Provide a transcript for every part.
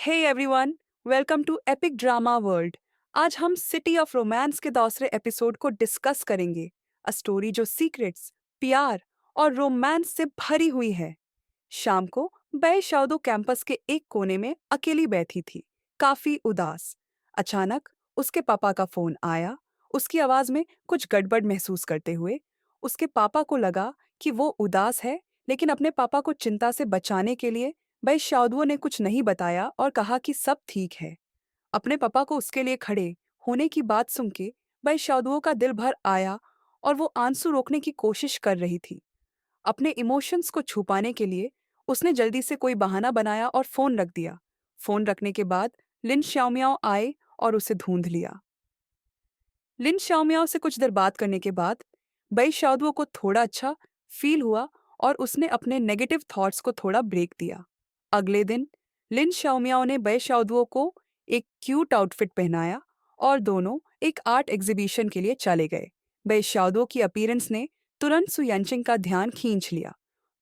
Hey everyone, welcome to epic drama world. आज हम city of romance के दूसरे एपिसोड को डिस्कस करेंगे। अ स्टोरी जो सीक्रेट्स, प्यार और रोमांस से भरी हुई है। शाम को बै शाओदो कैंपस के एक कोने में अकेली बैठी थी, काफी उदास। अचानक उसके पापा का फोन आया। उसकी आवाज में कुछ गड़बड़ महसूस करते हुए उसके पापा को लगा कि वो उदास है, लेकिन अपने पापा को चिंता से बचाने के लिए बै शाओदुओ ने कुछ नहीं बताया और कहा कि सब ठीक है। अपने पापा को उसके लिए खड़े होने की बात सुन के बै शाओदुओ का दिल भर आया और वो आंसू रोकने की कोशिश कर रही थी। अपने इमोशंस को छुपाने के लिए उसने जल्दी से कोई बहाना बनाया और फोन रख दिया। फोन रखने के बाद लिन शाओमियाओ आए और उसे ढूंढ लिया। लिन शाओमियाओ से कुछ देर बात करने के बाद बई शाओदुओ को थोड़ा अच्छा फील हुआ और उसने अपने नेगेटिव थॉट्स को थोड़ा ब्रेक दिया। अगले दिन लिन शाओमियाओ ने बई शाओदुओ को एक क्यूट आउटफिट पहनाया और दोनों एक आर्ट एग्जीबिशन के लिए चले गए। बई शाओदुओ की अपीयरेंस ने तुरंत सु यानचिंग का ध्यान खींच लिया।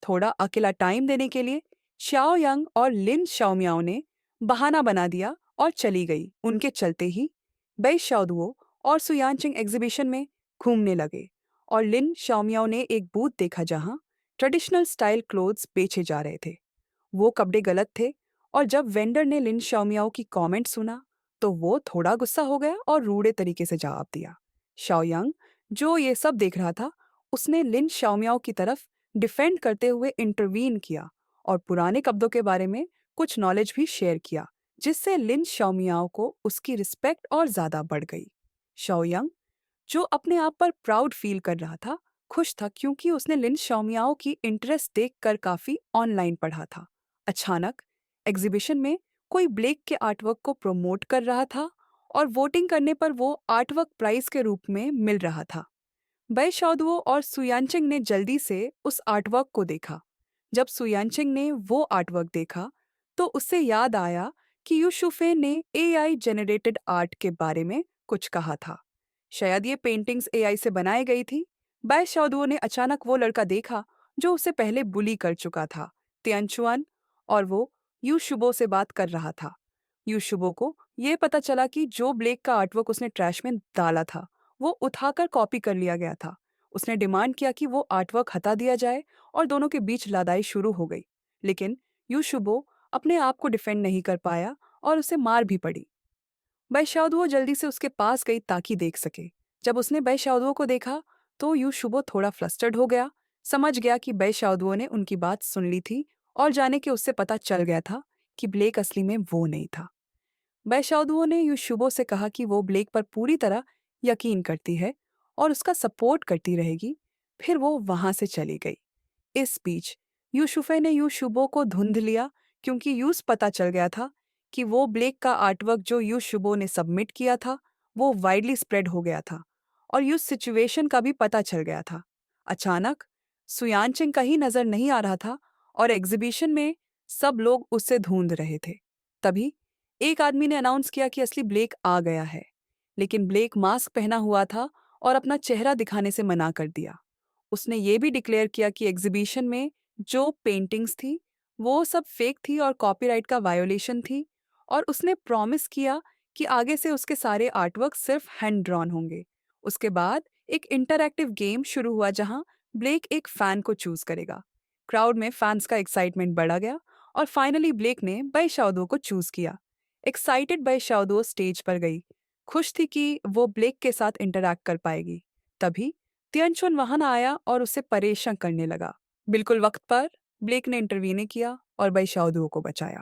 थोड़ा अकेला टाइम देने के लिए शाओ यंग और लिन शाओमियाओ ने बहाना बना दिया और चली गई। उनके चलते ही बई शाओदुओ और सु यानचिंग एग्जीबिशन में घूमने लगे और लिन शाओमियाओ ने एक बूथ देखा जहां ट्रेडिशनल स्टाइल क्लोथ्स बेचे जा रहे थे। वो कपड़े गलत थे और जब वेंडर ने लिन शाओमियाओ की कमेंट सुना तो वो थोड़ा गुस्सा हो गया और रूड़े तरीके से जवाब दिया। शाओयांग, जो ये सब देख रहा था, उसने लिन शाओमियाओ की तरफ डिफेंड करते हुए इंटरवीन किया और पुराने कपड़ों के बारे में कुछ नॉलेज भी शेयर किया, जिससे लिन शाओमियाओ को उसकी रिस्पेक्ट और ज्यादा बढ़ गई। शाओयांग, जो अपने आप पर प्राउड फील कर रहा था, खुश था क्योंकि उसने लिन शाओमियाओ की इंटरेस्ट देखकर काफी ऑनलाइन पढ़ा था। अचानक एग्जीबिशन में कोई ब्लेक के आर्टवर्क को प्रमोट कर रहा था और वोटिंग करने पर वो आर्टवर्क प्राइज के रूप में मिल रहा था। बै शाओदुओ और सुयानचिंग ने जल्दी से उस आर्टवर्क को देखा। जब सुयानचिंग ने वो आर्टवर्क देखा तो उससे याद आया कि यूशुफे ने एआई जनरेटेड आर्ट के बारे में कुछ कहा था। शायद ये पेंटिंग्स एआई से बनाई गई थी। बै शाओदुओ ने अचानक वो लड़का देखा जो उसे पहले बुली कर चुका था, तियानचुआन, और वो यूशुबो से बात कर रहा था। यूशुबो को ये पता चला कि जो ब्लेक का आर्टवर्क उसने ट्रैश में डाला था वो उठाकर कॉपी कर लिया गया था। उसने डिमांड किया कि वो आर्टवर्क हटा दिया जाए और दोनों के बीच लड़ाई शुरू हो गई। लेकिन यूशुबो अपने आप को डिफेंड नहीं कर पाया और उसे मार भी पड़ी। बैशाओदुओ जल्दी से उसके पास गई ताकि देख सके। जब उसने बैशाओदुओ को देखा तो यूशुबो थोड़ा फ्लस्टर्ड हो गया। समझ गया कि बैशाओदुओ ने उनकी बात सुन ली थी और जाने के उससे पता चल गया था कि ब्लेक असली में वो नहीं था। बैशाओदुओ ने यूशुबो से कहा कि वो ब्लेक पर पूरी तरह यकीन करती है और उसका सपोर्ट करती रहेगी। फिर वो वहां से चली गई। इस बीच यूशुफे ने यूशुबो को धुंध लिया क्योंकि यूस पता चल गया था कि वो ब्लेक का आर्टवर्क जो यूशुबो ने सबमिट किया था वो वाइडली स्प्रेड हो गया था और यूस सिचुएशन का भी पता चल गया था। अचानक सुयानचिंग कहीं नजर नहीं आ रहा था और एग्जीबिशन में सब लोग उससे ढूंढ रहे थे। तभी एक आदमी ने अनाउंस किया कि असली ब्लेक आ गया है, लेकिन ब्लेक मास्क पहना हुआ था और अपना चेहरा दिखाने से मना कर दिया। उसने ये भी डिक्लेयर किया कि एग्जीबिशन में जो पेंटिंग्स थी वो सब फेक थी और कॉपीराइट का वायोलेशन थी, और उसने प्रॉमिस किया कि आगे से उसके सारे आर्टवर्क सिर्फ हैंड ड्रॉन होंगे। उसके बाद एक इंटरैक्टिव गेम शुरू हुआ जहां ब्लेक एक फैन को चूज करेगा। क्राउड में फैंस का एक्साइटमेंट बढ़ा गया और फाइनली ब्लेक ने बै शाओदो को चूज किया। एक्साइटेड बै शाओदो स्टेज पर गई, खुश थी कि वो ब्लेक के साथ इंटरैक्ट कर पाएगी। तभी तियनचुन वहां आया और उसे परेशान करने लगा। बिल्कुल वक्त पर ब्लेक ने इंटरवीने किया और बैशाओदुओ को बचाया।